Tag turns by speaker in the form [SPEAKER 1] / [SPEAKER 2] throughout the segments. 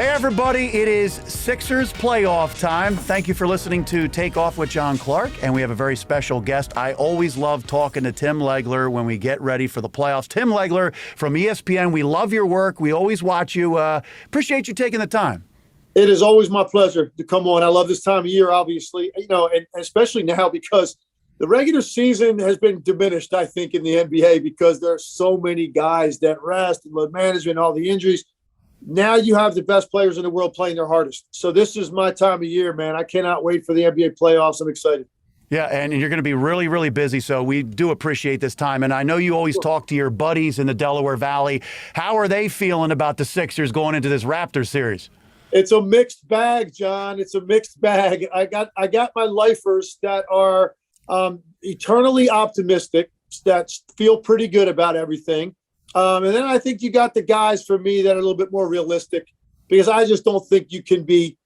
[SPEAKER 1] Hey, everybody. It is Sixers playoff time. Thank you for listening to Takeoff with John Clark. And we have a very special guest. I always love talking to Tim Legler when we get ready for the playoffs. Tim Legler from ESPN. We love your work. We always watch you. Appreciate you taking the time.
[SPEAKER 2] It is always my pleasure to come on. I love this time of year, obviously, and especially now because the regular season has been diminished, I think, in the NBA because there are so many guys that rest and load management, all the injuries. Now you have the best players in the world playing their hardest. So this is my time of year, man. I cannot wait for the NBA playoffs. I'm excited.
[SPEAKER 1] Yeah, and you're going to be really, really busy, so we do appreciate this time. And I know you always talk to your buddies in the Delaware Valley. How are they feeling about the Sixers going into this Raptors series?
[SPEAKER 2] It's a mixed bag, John. It's a mixed bag. I got my lifers that are eternally optimistic, that feel pretty good about everything. And then I think you got the guys for me that are a little bit more realistic because I just don't think you can be,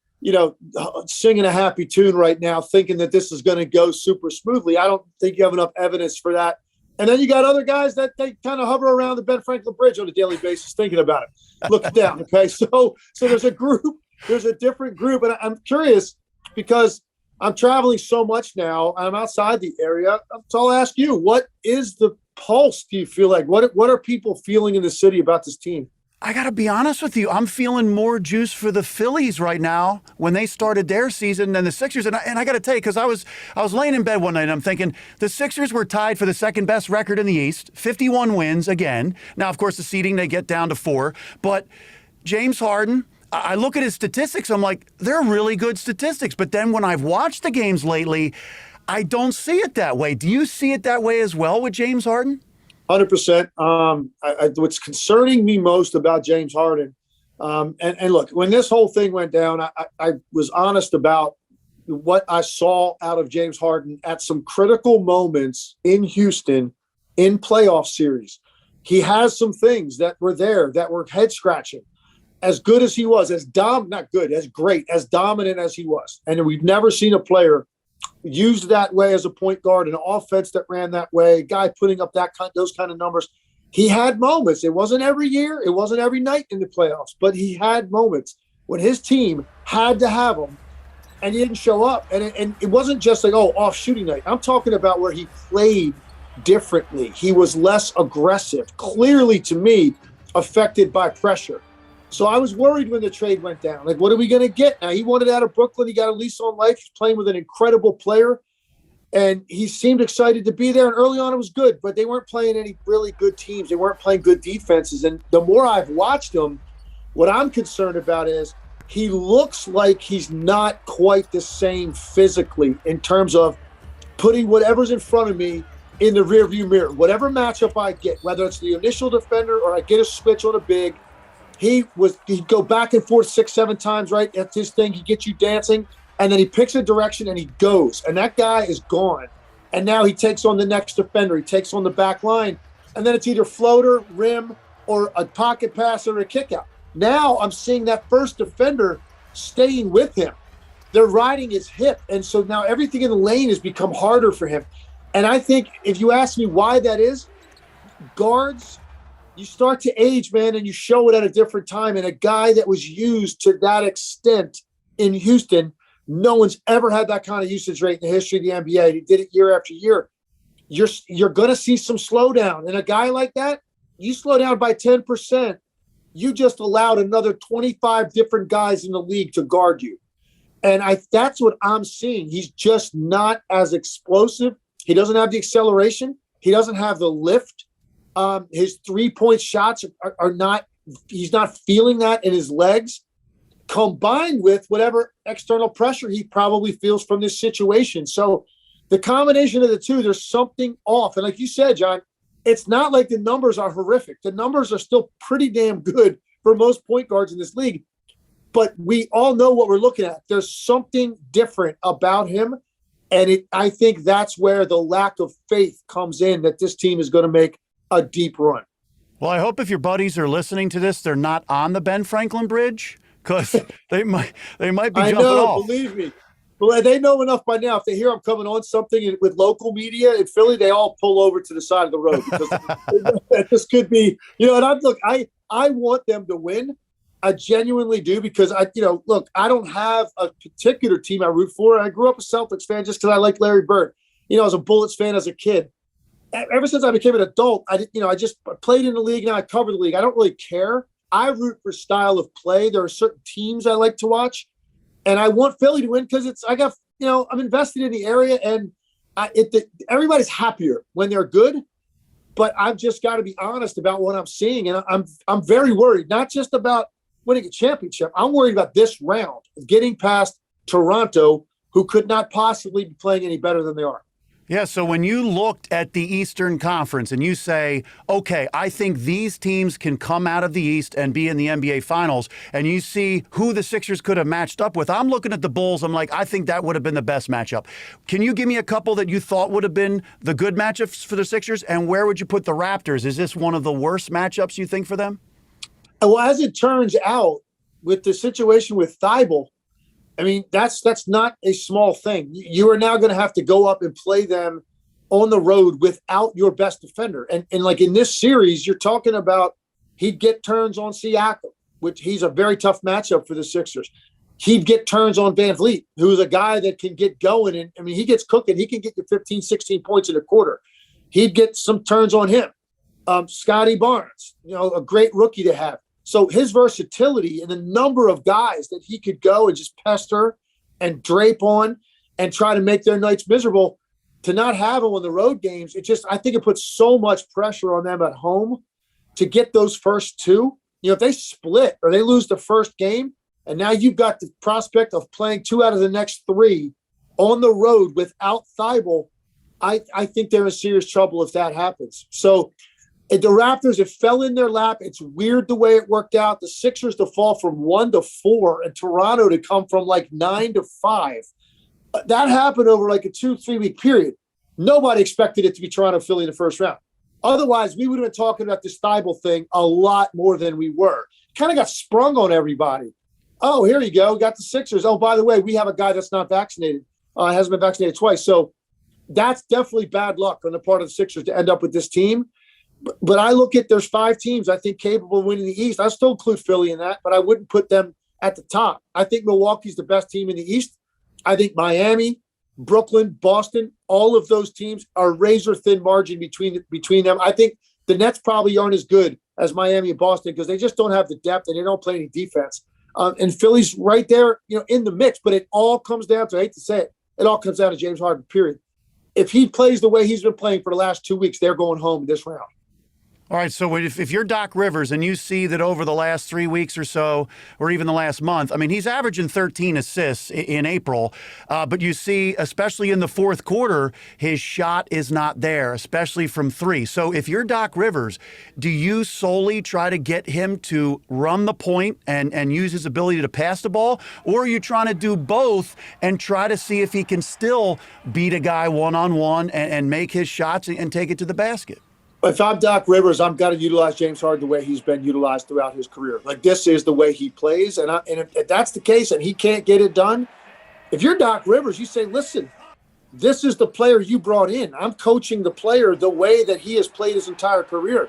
[SPEAKER 2] singing a happy tune right now thinking that this is going to go super smoothly. I don't think you have enough evidence for that. And then you got other guys that they kind of hover around the Ben Franklin Bridge on a daily basis thinking about it. Look down, okay? So there's a group, there's a different group. And I'm curious because I'm traveling so much now. I'm outside the area. So I'll ask you, what is the pulse, do you feel like? What are people feeling in the city about this team?
[SPEAKER 1] I got to be honest with you. I'm feeling more juice for the Phillies right now when they started their season than the Sixers. And I got to tell you, because I was laying in bed one night and I'm thinking the Sixers were tied for the second best record in the East, 51 wins again. Now, of course, the seeding, they get down to 4. But James Harden, I look at his statistics, I'm like, they're really good statistics. But then when I've watched the games lately, I don't see it that way. Do you see it that way as well with James Harden?
[SPEAKER 2] 100%. What's concerning me most about James Harden, and look, when this whole thing went down, I was honest about what I saw out of James Harden at some critical moments in Houston in playoff series. He has some things that were there that were head scratching. As good as he was, as great, as dominant as he was. And we've never seen a player used that way as a point guard, an offense that ran that way, a guy putting up those kind of numbers. He had moments. It wasn't every year. It wasn't every night in the playoffs, but he had moments when his team had to have him and he didn't show up. And it wasn't just like, off shooting night. I'm talking about where he played differently. He was less aggressive, clearly to me, affected by pressure. So I was worried when the trade went down. Like, what are we going to get now? He wanted out of Brooklyn. He got a lease on life. He's playing with an incredible player. And he seemed excited to be there. And early on, it was good. But they weren't playing any really good teams. They weren't playing good defenses. And the more I've watched him, what I'm concerned about is he looks like he's not quite the same physically in terms of putting whatever's in front of me in the rearview mirror. Whatever matchup I get, whether it's the initial defender or I get a switch on a big, he'd go back and forth 6-7 times, right? That's his thing. He gets you dancing, and then he picks a direction and he goes. And that guy is gone. And now he takes on the next defender. He takes on the back line. And then it's either floater, rim, or a pocket pass or a kick out. Now I'm seeing that first defender staying with him. They're riding his hip. And so now everything in the lane has become harder for him. And I think if you ask me why that is, guards, you start to age, man, and you show it at a different time. And a guy that was used to that extent in Houston, no one's ever had that kind of usage rate in the history of the NBA. He did it year after year. You're going to see some slowdown. And a guy like that, you slow down by 10%, you just allowed another 25 different guys in the league to guard you. And that's what I'm seeing. He's just not as explosive. He doesn't have the acceleration. He doesn't have the lift. His 3-point shots are not, he's not feeling that in his legs, combined with whatever external pressure he probably feels from this situation. So the combination of the two, there's something off. And like you said, John, it's not like the numbers are horrific. The numbers are still pretty damn good for most point guards in this league. But we all know what we're looking at. There's something different about him. And I think that's where the lack of faith comes in, that this team is going to make a deep run.
[SPEAKER 1] Well, I hope if your buddies are listening to this, they're not on the Ben Franklin Bridge, because they might be jumping off.
[SPEAKER 2] Believe me. Well, they know enough by now. If they hear I'm coming on something with local media in Philly, they all pull over to the side of the road because this could be, and I want them to win. I genuinely do because look, I don't have a particular team I root for. I grew up a Celtics fan just because I like Larry Bird. I was a Bullets fan as a kid. Ever since I became an adult, I just played in the league. Now I cover the league. I don't really care. I root for style of play. There are certain teams I like to watch, and I want Philly to win because I'm invested in the area, and everybody's happier when they're good. But I've just got to be honest about what I'm seeing, and I'm very worried. Not just about winning a championship. I'm worried about this round, getting past Toronto, who could not possibly be playing any better than they are.
[SPEAKER 1] Yeah, so when you looked at the Eastern Conference and you say, okay, I think these teams can come out of the East and be in the NBA Finals, and you see who the Sixers could have matched up with, I'm looking at the Bulls, I'm like, I think that would have been the best matchup. Can you give me a couple that you thought would have been the good matchups for the Sixers, and where would you put the Raptors? Is this one of the worst matchups you think for them?
[SPEAKER 2] Well, as it turns out, with the situation with Thibault, that's not a small thing. You are now going to have to go up and play them on the road without your best defender. And like in this series, you're talking about he'd get turns on Siakam, which he's a very tough matchup for the Sixers. He'd get turns on Van Vliet, who's a guy that can get going. And he gets cooking. He can get you 15, 16 points in a quarter. He'd get some turns on him. Scotty Barnes, a great rookie to have. So his versatility and the number of guys that he could go and just pester and drape on and try to make their nights miserable, to not have him on the road games, I think it puts so much pressure on them at home to get those first two. If they split or they lose the first game, and now you've got the prospect of playing 2 out of the next 3 on the road without Thibault, I think they're in serious trouble if that happens. So the Raptors, it fell in their lap. It's weird the way it worked out. The Sixers to fall from 1 to 4 and Toronto to come from 9 to 5. That happened over a 2-3 week period. Nobody expected it to be Toronto, Philly in the first round. Otherwise, we would have been talking about this Thibault thing a lot more than we were. Kind of got sprung on everybody. Oh, here you go. Got the Sixers. Oh, by the way, we have a guy that's not vaccinated. Hasn't been vaccinated twice. So that's definitely bad luck on the part of the Sixers to end up with this team. But I look at there's 5 teams I think capable of winning the East. I still include Philly in that, but I wouldn't put them at the top. I think Milwaukee's the best team in the East. I think Miami, Brooklyn, Boston, all of those teams are razor thin margin between them. I think the Nets probably aren't as good as Miami and Boston because they just don't have the depth and they don't play any defense. And Philly's right there, in the mix. But it all comes down to, I hate to say it, it all comes down to James Harden, period. If he plays the way he's been playing for the last 2 weeks, they're going home this round.
[SPEAKER 1] All right, so if you're Doc Rivers and you see that over the last 3 weeks or so, or even the last month, he's averaging 13 assists in April, but you see, especially in the fourth quarter, his shot is not there, especially from 3. So if you're Doc Rivers, do you solely try to get him to run the point and use his ability to pass the ball, or are you trying to do both and try to see if he can still beat a guy one-on-one and make his shots and take it to the basket?
[SPEAKER 2] If I'm Doc Rivers, I'm got to utilize James Harden the way he's been utilized throughout his career. This is the way he plays. And if that's the case and he can't get it done, if you're Doc Rivers, you say, listen, this is the player you brought in. I'm coaching the player the way that he has played his entire career.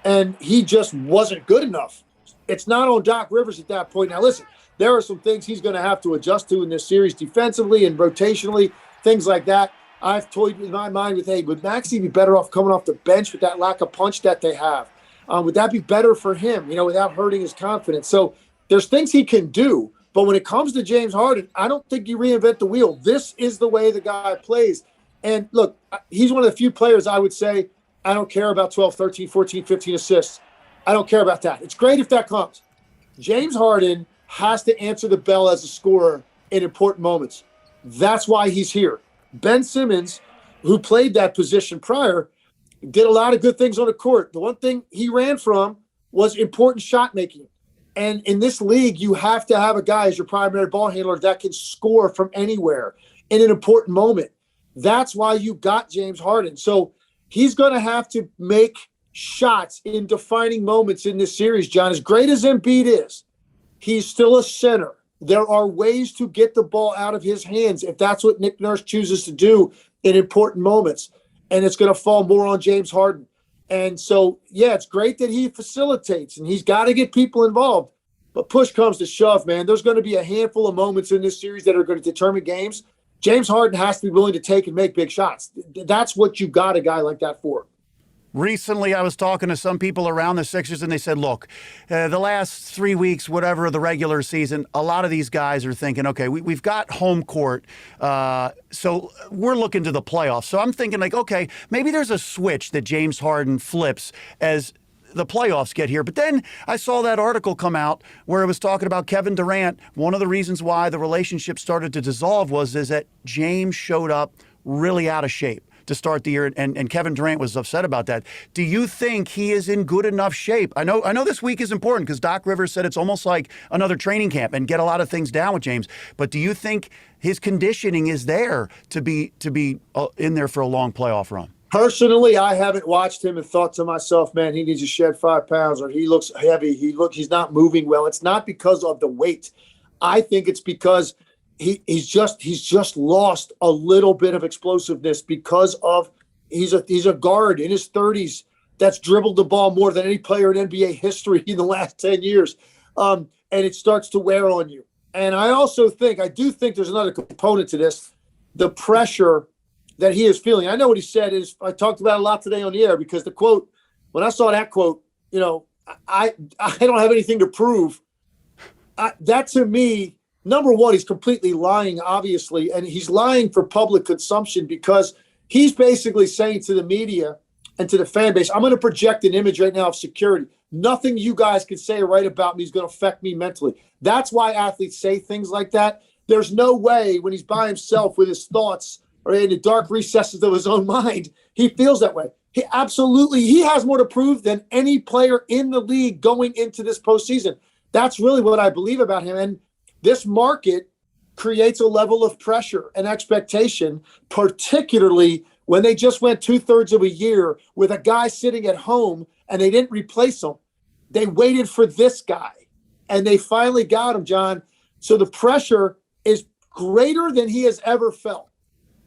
[SPEAKER 2] And he just wasn't good enough. It's not on Doc Rivers at that point. Now, listen, there are some things he's going to have to adjust to in this series defensively and rotationally, things like that. I've toyed with my mind with, hey, would Maxey be better off coming off the bench with that lack of punch that they have? Would that be better for him, without hurting his confidence? So there's things he can do. But when it comes to James Harden, I don't think you reinvent the wheel. This is the way the guy plays. And look, he's one of the few players I would say, I don't care about 12, 13, 14, 15 assists. I don't care about that. It's great if that comes. James Harden has to answer the bell as a scorer in important moments. That's why he's here. Ben Simmons, who played that position prior, did a lot of good things on the court. The one thing he ran from was important shot making. And in this league, you have to have a guy as your primary ball handler that can score from anywhere in an important moment. That's why you got James Harden. So he's going to have to make shots in defining moments in this series, John. As great as Embiid is, he's still a center. There are ways to get the ball out of his hands if that's what Nick Nurse chooses to do in important moments. And it's going to fall more on James Harden. And so, yeah, it's great that he facilitates and he's got to get people involved. But push comes to shove, man. There's going to be a handful of moments in this series that are going to determine games. James Harden has to be willing to take and make big shots. That's what you got a guy like that for.
[SPEAKER 1] Recently, I was talking to some people around the Sixers, and they said, look, the last 3 weeks, whatever, of the regular season, a lot of these guys are thinking, okay, we've got home court, so we're looking to the playoffs. So I'm thinking, like, okay, maybe there's a switch that James Harden flips as the playoffs get here. But then I saw that article come out where it was talking about Kevin Durant. One of the reasons why the relationship started to dissolve is that James showed up really out of shape to start the year, and Kevin Durant was upset about that. Do you think he is in good enough shape? I know this week is important because Doc Rivers said it's almost like another training camp and get a lot of things down with James. But do you think his conditioning is there to be in there for a long playoff run?
[SPEAKER 2] Personally, I haven't watched him and thought to myself, man, he needs to shed 5 pounds, or he looks heavy. He's not moving well. It's not because of the weight. I think it's because he's just lost a little bit of explosiveness because of he's a guard in his 30s that's dribbled the ball more than any player in NBA history in the last 10 years. And it starts to wear on you. And I do think there's another component to this, the pressure that he is feeling. I know what he said is, I talked about it a lot today on the air, because the quote, when I saw that quote, I don't have anything to prove. That to me, number one, he's completely lying, obviously, and he's lying for public consumption, because he's basically saying to the media and to the fan base, I'm going to project an image right now of security. Nothing you guys can say or write about me is going to affect me mentally. That's why athletes say things like that. There's no way when he's by himself with his thoughts or in the dark recesses of his own mind, he feels that way. He has more to prove than any player in the league going into this postseason. That's really what I believe about him. And this market creates a level of pressure and expectation, particularly when they just went 2/3 of a year with a guy sitting at home and they didn't replace him. They waited for this guy and they finally got him, John. So the pressure is greater than he has ever felt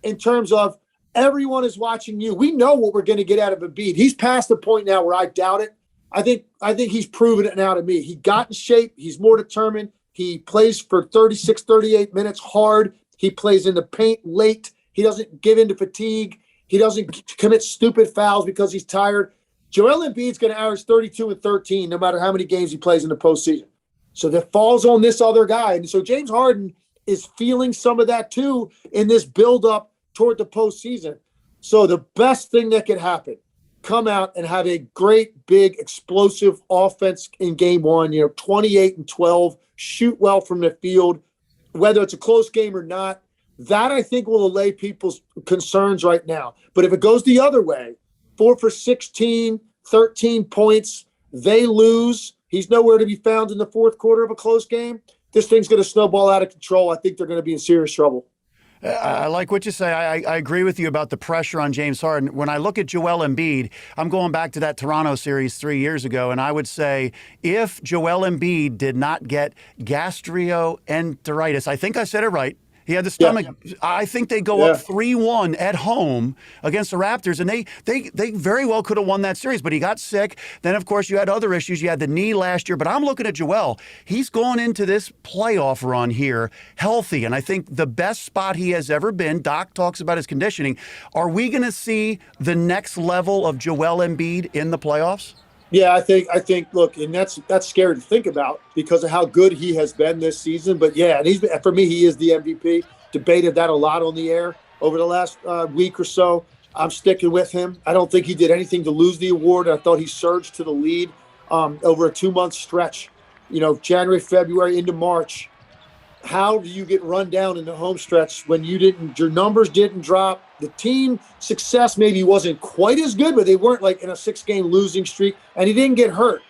[SPEAKER 2] in terms of everyone is watching you. We know what we're going to get out of Embiid. He's past the point now where I doubt it. I think he's proven it now to me. He got in shape. He's more determined. He plays for 36, 38 minutes hard. He plays in the paint late. He doesn't give in to fatigue. He doesn't commit stupid fouls because he's tired. Joel Embiid's going to average 32 and 13 no matter how many games he plays in the postseason. So that falls on this other guy. And so James Harden is feeling some of that too in this buildup toward the postseason. So the best thing that could happen, come out and have a great, big, explosive offense in game one, 28 and 12, shoot well from the field, whether it's a close game or not. That, I think, will allay people's concerns right now. But if it goes the other way, 4 for 16, 13 points, they lose. He's nowhere to be found in the fourth quarter of a close game. This thing's going to snowball out of control. I think they're going to be in serious trouble.
[SPEAKER 1] I like what you say. I agree with you about the pressure on James Harden. When I look at Joel Embiid, I'm going back to that Toronto series 3 years ago, and I would say if Joel Embiid did not get gastroenteritis, I think I said it right. He had the stomach. Yeah. I think they go up 3-1 at home against the Raptors, and they very well could have won that series, but he got sick. Then, of course, you had other issues. You had the knee last year, but I'm looking at Joel. He's going into this playoff run here healthy, and I think the best spot he has ever been. Doc talks about his conditioning. Are we going to see the next level of Joel Embiid in the playoffs?
[SPEAKER 2] Yeah, I think. Look, and that's scary to think about because of how good he has been this season. But yeah, and for me, he is the MVP. Debated that a lot on the air over the last week or so. I'm sticking with him. I don't think he did anything to lose the award. I thought he surged to the lead over a 2-month stretch. January, February into March. How do you get run down in the home stretch when your numbers didn't drop? The team success maybe wasn't quite as good, but they weren't like in a 6-game losing streak, and he didn't get hurt.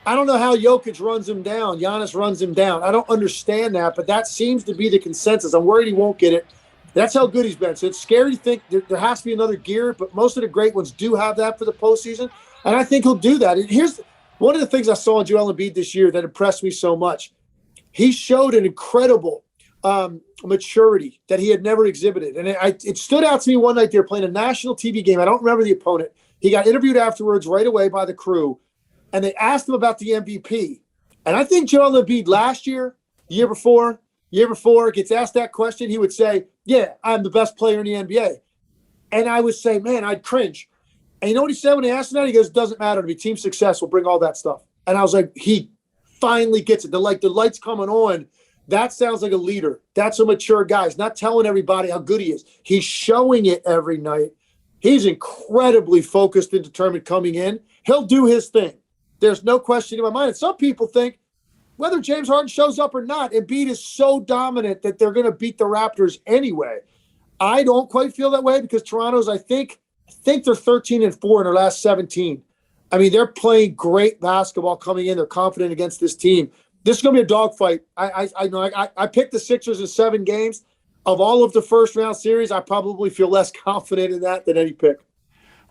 [SPEAKER 2] I don't know how Jokic runs him down. Giannis runs him down. I don't understand that, but that seems to be the consensus. I'm worried he won't get it. That's how good he's been. So it's scary to think there has to be another gear, but most of the great ones do have that for the postseason, and I think he'll do that. And here's one of the things I saw in Joel Embiid this year that impressed me so much. He showed an incredible maturity that he had never exhibited. And it stood out to me one night. They were playing a national TV game. I don't remember the opponent. He got interviewed afterwards right away by the crew, and they asked him about the MVP. And I think Joel Embiid last year, year before, gets asked that question, he would say, yeah, I'm the best player in the NBA. And I would say, man, I'd cringe. And you know what he said when they asked him that? He goes, doesn't matter to me. Team success will bring all that stuff. And I was like, he finally gets it. The lights coming on. That sounds like a leader. That's a mature guy. He's not telling everybody how good he is. He's showing it every night. He's incredibly focused and determined coming in. He'll do his thing. There's no question in my mind. And some people think whether James Harden shows up or not, Embiid is so dominant that they're going to beat the Raptors anyway. I don't quite feel that way because Toronto's, I think they're 13-4 in their last 17. I mean, they're playing great basketball coming in. They're confident against this team. This is going to be a dogfight. I know. I picked the Sixers in 7 games. Of all of the first round series, I probably feel less confident in that than any pick.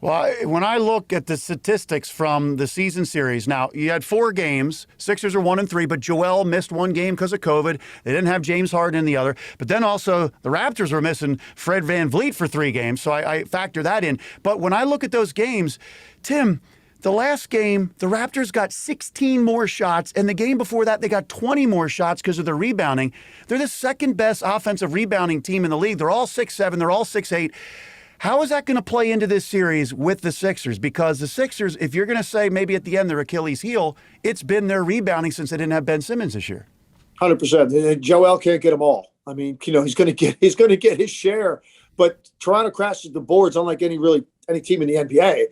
[SPEAKER 1] Well, when I look at the statistics from the season series, now you had 4 games. Sixers are 1-3, but Joel missed 1 game because of COVID. They didn't have James Harden in the other. But then also the Raptors were missing Fred VanVleet for 3 games, so I factor that in. But when I look at those games, Tim, the last game, the Raptors got 16 more shots, and the game before that, they got 20 more shots because of their rebounding. They're the second best offensive rebounding team in the league. They're all 6'7", they're all 6'8". How is that going to play into this series with the Sixers? Because the Sixers, if you're going to say maybe at the end their Achilles heel, it's been their rebounding since they didn't have Ben Simmons this year.
[SPEAKER 2] 100%. Joel can't get them all. I mean, he's going to get his share, but Toronto crashes the boards unlike any team in the NBA.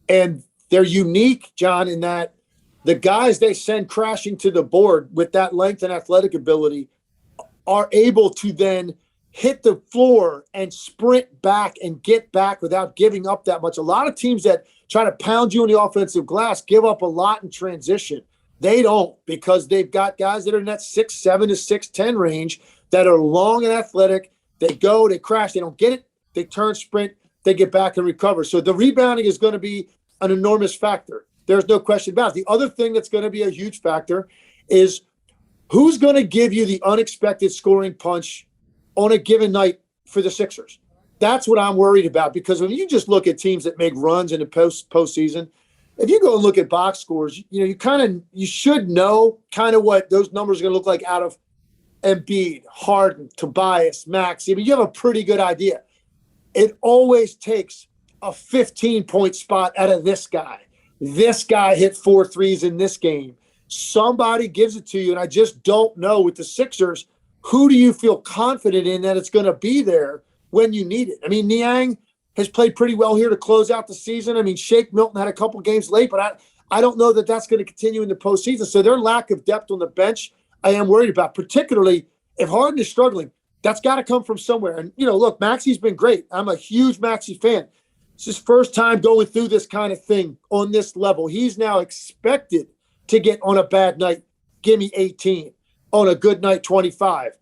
[SPEAKER 2] And they're unique, John, in that the guys they send crashing to the board with that length and athletic ability are able to then hit the floor and sprint back and get back without giving up that much. A lot of teams that try to pound you in the offensive glass give up a lot in transition. They don't, because they've got guys that are in that 6'7" to 6'10" range that are long and athletic. They go, they crash, they don't get it, they turn, sprint, they get back and recover. So the rebounding is going to be an enormous factor. There's no question about it. The other thing that's going to be a huge factor is who's going to give you the unexpected scoring punch on a given night for the Sixers. That's what I'm worried about, because when you just look at teams that make runs in the postseason, if you go and look at box scores, you should know kind of what those numbers are going to look like out of Embiid, Harden, Tobias, Max. I mean, you have a pretty good idea. It always takes a 15-point spot out of this guy. This guy hit 4 threes in this game. Somebody gives it to you, and I just don't know with the Sixers, who do you feel confident in that it's going to be there when you need it? I mean, Niang has played pretty well here to close out the season. I mean, Shake Milton had a couple games late, but I don't know that that's going to continue in the postseason. So their lack of depth on the bench, I am worried about, particularly if Harden is struggling. That's got to come from somewhere. And, look, Maxi's been great. I'm a huge Maxi fan. It's his first time going through this kind of thing on this level. He's now expected to get on a bad night, give me 18. On a good night, 25.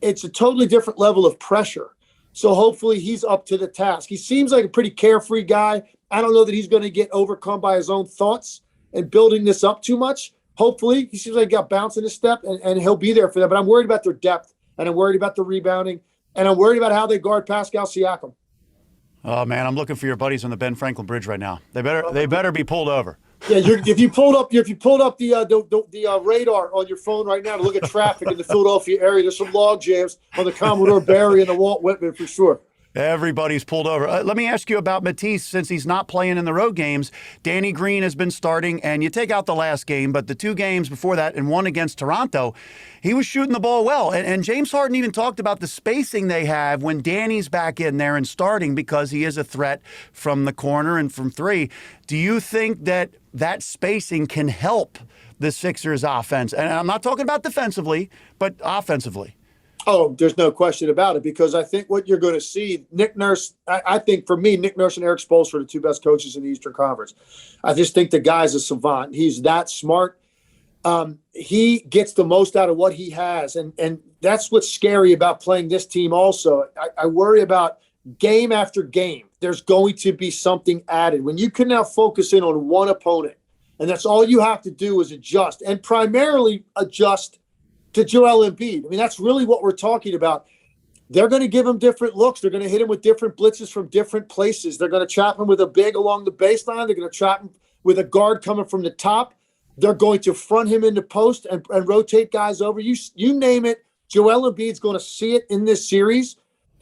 [SPEAKER 2] It's a totally different level of pressure. So hopefully he's up to the task. He seems like a pretty carefree guy. I don't know that he's going to get overcome by his own thoughts and building this up too much. Hopefully he seems like he got bounce in his step, and he'll be there for them. But I'm worried about their depth, and I'm worried about the rebounding, and I'm worried about how they guard Pascal Siakam.
[SPEAKER 1] Oh, man, I'm looking for your buddies on the Ben Franklin Bridge right now. They better be pulled over.
[SPEAKER 2] Yeah, if you pulled up the radar on your phone right now to look at traffic in the Philadelphia area, there's some log jams on the Commodore Barry and the Walt Whitman for sure.
[SPEAKER 1] Everybody's pulled over. Let me ask you about Matisse. Since he's not playing in the road games, Danny Green has been starting, and you take out the last game, but the 2 games before that and one against Toronto, he was shooting the ball well. And James Harden even talked about the spacing they have when Danny's back in there and starting, because he is a threat from the corner and from 3. Do you think that spacing can help the Sixers offense? And I'm not talking about defensively, but offensively.
[SPEAKER 2] Oh, there's no question about it, because I think what you're going to see, Nick Nurse, I think for me, Nick Nurse and Eric Spoelstra are the 2 best coaches in the Eastern Conference. I just think the guy's a savant. He's that smart. He gets the most out of what he has. And that's what's scary about playing this team also. I worry about game after game. There's going to be something added. When you can now focus in on one opponent, and that's all you have to do is adjust, and primarily adjust to Joel Embiid. I mean, that's really what we're talking about. They're going to give him different looks. They're going to hit him with different blitzes from different places. They're going to trap him with a big along the baseline. They're going to trap him with a guard coming from the top. They're going to front him into post and rotate guys over. You name it. Joel Embiid's going to see it in this series.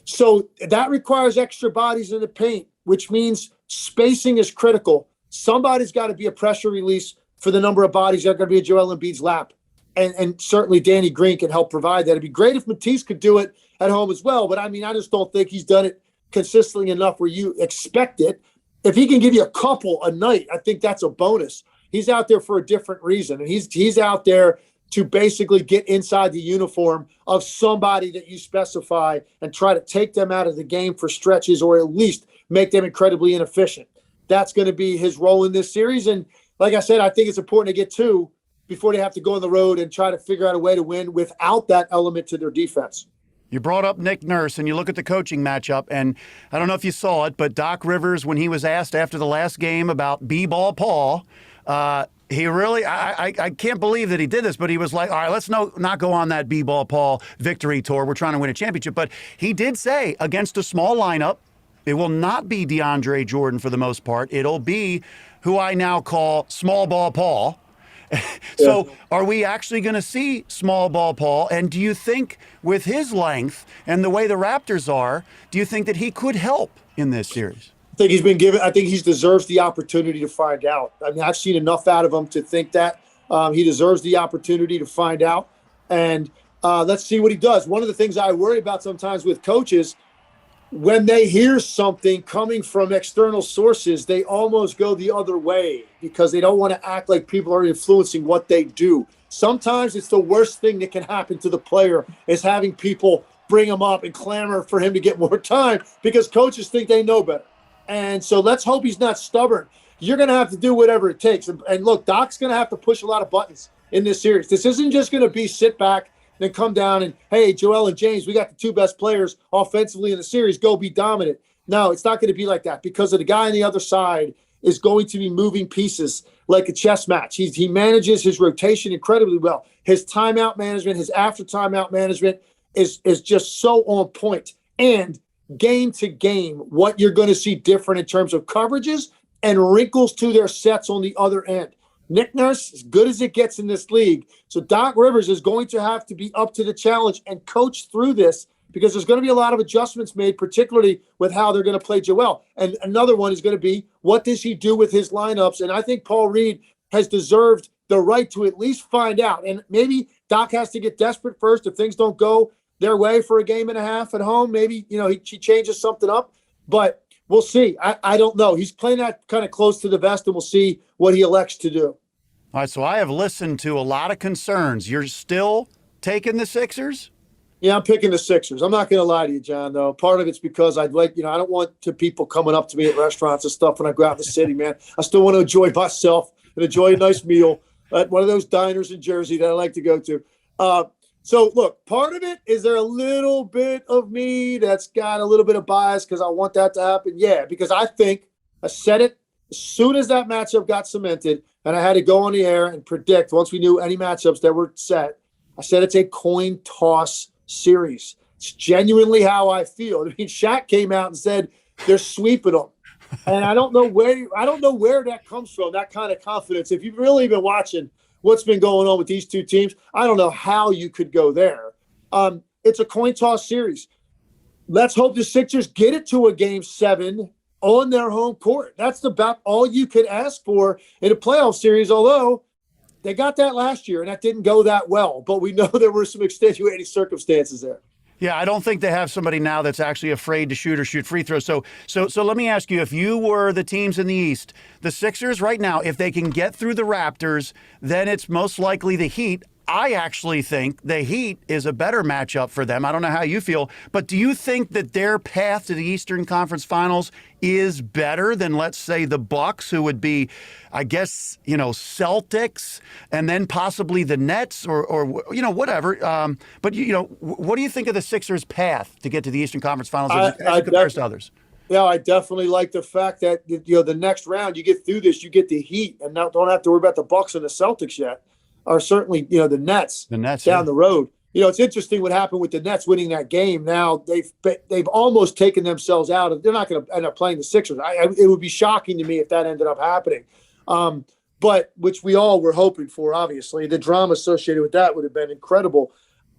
[SPEAKER 2] So that requires extra bodies in the paint, which means spacing is critical. Somebody's got to be a pressure release for the number of bodies that are going to be at Joel Embiid's lap. And certainly Danny Green can help provide that. It'd be great if Matisse could do it at home as well. But, I mean, I just don't think he's done it consistently enough where you expect it. If he can give you a couple a night, I think that's a bonus. He's out there for a different reason. And he's out there to basically get inside the uniform of somebody that you specify and try to take them out of the game for stretches or at least make them incredibly inefficient. That's going to be his role in this series. And like I said, I think it's important to get two before they have to go on the road and try to figure out a way to win without that element to their defense.
[SPEAKER 1] You brought up Nick Nurse, and you look at the coaching matchup, and I don't know if you saw it, but Doc Rivers, when he was asked after the last game about B-Ball Paul, he really, I can't believe that he did this, but he was like, all right, let's not go on that B-Ball Paul victory tour. We're trying to win a championship. But he did say against a small lineup, it will not be DeAndre Jordan for the most part. It'll be who I now call Small Ball Paul. So are we actually going to see Small Ball Paul? And do you think with his length and the way the Raptors are, do you think that he could help in this series?
[SPEAKER 2] I think he deserves the opportunity to find out. I mean, I've seen enough out of him to think that he deserves the opportunity to find out. And let's see what he does. One of the things I worry about sometimes with coaches, when they hear something coming from external sources, they almost go the other way because they don't want to act like people are influencing what they do. Sometimes it's the worst thing that can happen to the player is having people bring him up and clamor for him to get more time because coaches think they know better. And so let's hope he's not stubborn. You're going to have to do whatever it takes. And look, Doc's going to have to push a lot of buttons in this series. This isn't just going to be sit back, then come down and, hey, Joel and James, we got the two best players offensively in the series. Go be dominant. No, it's not going to be like that because of the guy on the other side is going to be moving pieces like a chess match. He manages his rotation incredibly well. His timeout management, his after timeout management is just so on point. And game to game, what you're going to see different in terms of coverages and wrinkles to their sets on the other end. Nick Nurse, as good as it gets in this league. So Doc Rivers is going to have to be up to the challenge and coach through this because there's going to be a lot of adjustments made, particularly with how they're going to play Joel. And another one is going to be, what does he do with his lineups? And I think Paul Reed has deserved the right to at least find out. And maybe Doc has to get desperate first if things don't go their way for a game and a half at home. Maybe, he changes something up. But we'll see. I don't know. He's playing that kind of close to the vest, and we'll see what he elects to do.
[SPEAKER 1] All right, so I have listened to a lot of concerns. You're still taking the Sixers?
[SPEAKER 2] Yeah, I'm picking the Sixers. I'm not going to lie to you, John, though. Part of it's because I don't want people coming up to me at restaurants and stuff when I go out in the city, man. I still want to enjoy myself and enjoy a nice meal at one of those diners in Jersey that I like to go to. So, look, part of it is there a little bit of me that's got a little bit of bias because I want that to happen? Yeah, because I said it as soon as that matchup got cemented, and I had to go on the air and predict once we knew any matchups that were set. I said it's a coin toss series. It's genuinely how I feel. I mean, Shaq came out and said they're sweeping them, and I don't know where that comes from. That kind of confidence. If you've really been watching what's been going on with these two teams, I don't know how you could go there. It's a coin toss series. Let's hope the Sixers get it to a game 7 on their home court. That's about all you could ask for in a playoff series, although they got that last year and that didn't go that well. But we know there were some extenuating circumstances there.
[SPEAKER 1] Yeah, I don't think they have somebody now that's actually afraid to shoot or shoot free throws. So let me ask you, if you were the teams in the East, the Sixers right now, if they can get through the Raptors, then it's most likely the Heat. I actually think the Heat is a better matchup for them. I don't know how you feel, but do you think that their path to the Eastern Conference Finals is better than, let's say, the Bucks, who would be, I guess, Celtics, and then possibly the Nets or whatever. But what do you think of the Sixers' path to get to the Eastern Conference Finals as it compares to others?
[SPEAKER 2] Yeah, I definitely like the fact that the next round you get through this, you get the Heat, and now don't have to worry about the Bucks and the Celtics yet. Or certainly, the Nets down the road. It's interesting what happened with the Nets winning that game. Now they've almost taken themselves out of. They're not going to end up playing the Sixers. It would be shocking to me if that ended up happening. but which we all were hoping for, obviously. The drama associated with that would have been incredible.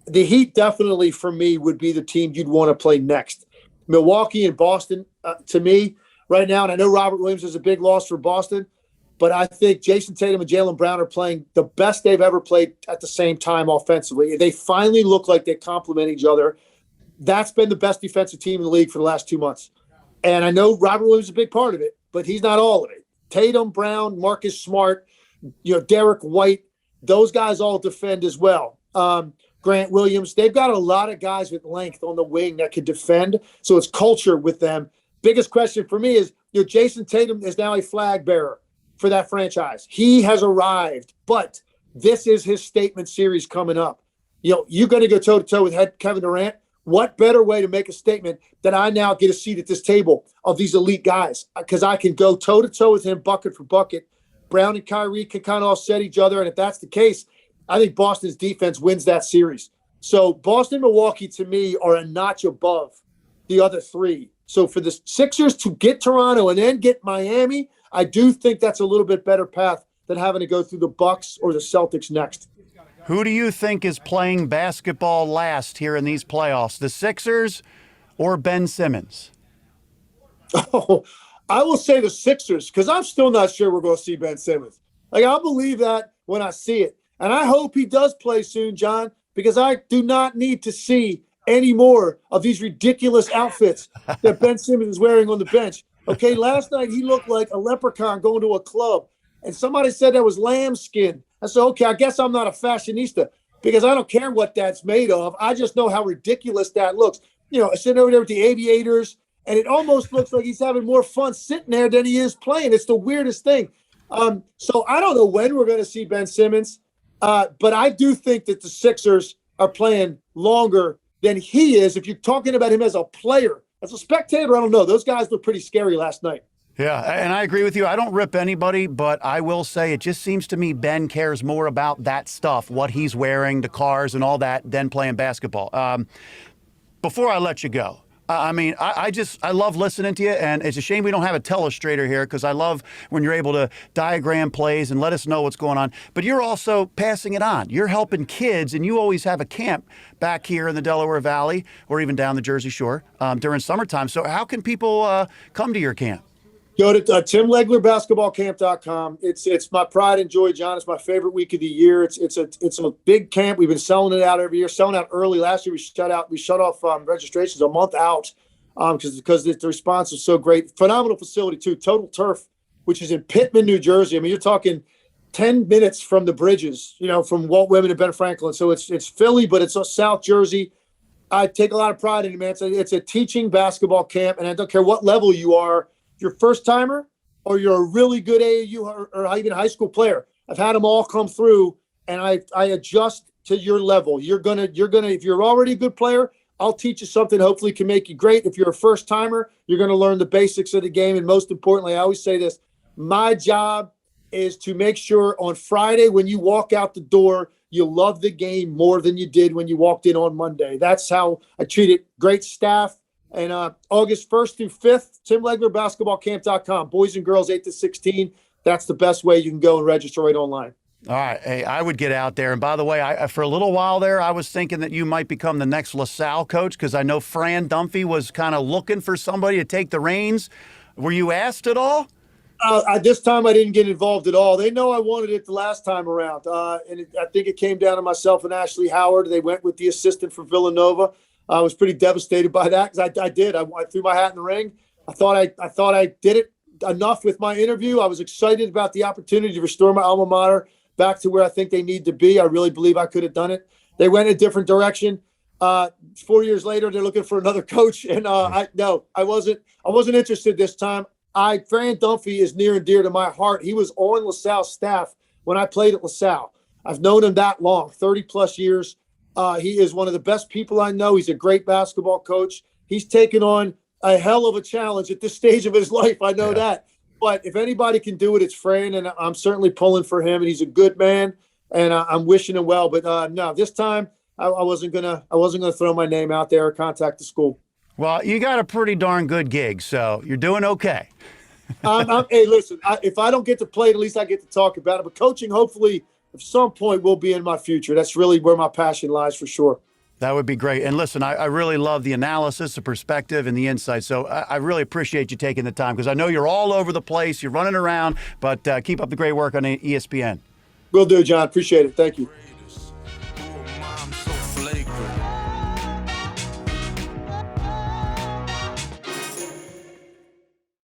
[SPEAKER 2] The Heat definitely, for me, would be the team you'd want to play next. Milwaukee and Boston, to me, right now, and I know Robert Williams is a big loss for Boston, but I think Jason Tatum and Jaylen Brown are playing the best they've ever played at the same time offensively. They finally look like they complement each other. That's been the best defensive team in the league for the last 2 months. And I know Robert Williams is a big part of it, but he's not all of it. Tatum, Brown, Marcus Smart, Derek White, those guys all defend as well. Grant Williams, they've got a lot of guys with length on the wing that can defend. So it's culture with them. Biggest question for me is, Jason Tatum is now a flag bearer for that franchise. He has arrived, but this is his statement series coming up. You're going to go toe-to-toe with Kevin Durant. What better way to make a statement than I now get a seat at this table of these elite guys? Because I can go toe-to-toe with him bucket for bucket. Brown and Kyrie can kind of offset each other, and if that's the case, I think Boston's defense wins that series. So Boston and Milwaukee, to me, are a notch above the other three. So for the Sixers to get Toronto and then get Miami, I do think that's a little bit better path than having to go through the Bucks or the Celtics next.
[SPEAKER 1] Who do you think is playing basketball last here in these playoffs, the Sixers or Ben Simmons?
[SPEAKER 2] Oh, I will say the Sixers, because I'm still not sure we're going to see Ben Simmons. I'll believe that when I see it. And I hope he does play soon, John, because I do not need to see any more of these ridiculous outfits that Ben Simmons is wearing on the bench. Okay, last night he looked like a leprechaun going to a club, and somebody said that was lambskin. I said, okay, I guess I'm not a fashionista because I don't care what that's made of. I just know how ridiculous that looks. Sitting over there with the aviators, and it almost looks like he's having more fun sitting there than he is playing. It's the weirdest thing. So I don't know when we're going to see Ben Simmons, but I do think that the Sixers are playing longer than he is. If you're talking about him as a player, as a spectator, I don't know. Those guys look pretty scary last night.
[SPEAKER 1] Yeah, and I agree with you. I don't rip anybody, but I will say it just seems to me Ben cares more about that stuff, what he's wearing, the cars and all that, than playing basketball. Before I let you go, I love listening to you, and it's a shame we don't have a telestrator here because I love when you're able to diagram plays and let us know what's going on. But you're also passing it on. You're helping kids, and you always have a camp back here in the Delaware Valley or even down the Jersey Shore during summertime. So how can people come to your camp?
[SPEAKER 2] Go to TimLeglerBasketballCamp.com. It's my pride and joy, John. It's my favorite week of the year. It's a big camp. We've been selling it out every year. Selling out early. Last year we shut off registrations a month out because the response was so great. Phenomenal facility too. Total Turf, which is in Pittman, New Jersey. I mean, you're talking 10 minutes from the bridges, from Walt Whitman and Ben Franklin. So it's Philly, but it's South Jersey. I take a lot of pride in it, man. It's a teaching basketball camp, and I don't care what level you are. If you're a first-timer or you're a really good AAU or even high school player, I've had them all come through, and I adjust to your level. You're gonna. If you're already a good player, I'll teach you something. Hopefully, can make you great. If you're a first-timer, you're gonna learn the basics of the game. And most importantly, I always say this: my job is to make sure on Friday when you walk out the door, you love the game more than you did when you walked in on Monday. That's how I treat it. Great staff. And August 1st through 5th, TimLeglerBasketballCamp.com. Boys and girls 8 to 16. That's the best way you can go and register right online.
[SPEAKER 1] All right. Hey, I would get out there. And by the way, for a little while there, I was thinking that you might become the next LaSalle coach because I know Fran Dunphy was kind of looking for somebody to take the reins. Were you asked at all?
[SPEAKER 2] This time I didn't get involved at all. They know I wanted it the last time around. I think it came down to myself and Ashley Howard. They went with the assistant from Villanova. I was pretty devastated by that because I did. I threw my hat in the ring. I thought I did it enough with my interview. I was excited about the opportunity to restore my alma mater back to where I think they need to be. I really believe I could have done it. They went a different direction. 4 years later, they're looking for another coach, and I wasn't interested this time. Fran Dunphy is near and dear to my heart. He was on LaSalle's staff when I played at LaSalle. I've known him that long, 30 plus years. He is one of the best people I know. He's a great basketball coach. He's taken on a hell of a challenge at this stage of his life. I know that. But if anybody can do it, it's Fran, and I'm certainly pulling for him. And he's a good man, and I'm wishing him well. But no, this time I wasn't gonna throw my name out there or contact the school.
[SPEAKER 1] Well, you got a pretty darn good gig, so you're doing okay.
[SPEAKER 2] Hey, listen, if I don't get to play it, at least I get to talk about it. But coaching, hopefully, at some point, will be in my future. That's really where my passion lies for sure.
[SPEAKER 1] That would be great. And listen, I really love the analysis, the perspective, and the insight. So I really appreciate you taking the time because I know you're all over the place. You're running around, but keep up the great work on ESPN.
[SPEAKER 2] Will do, John. Appreciate it. Thank you.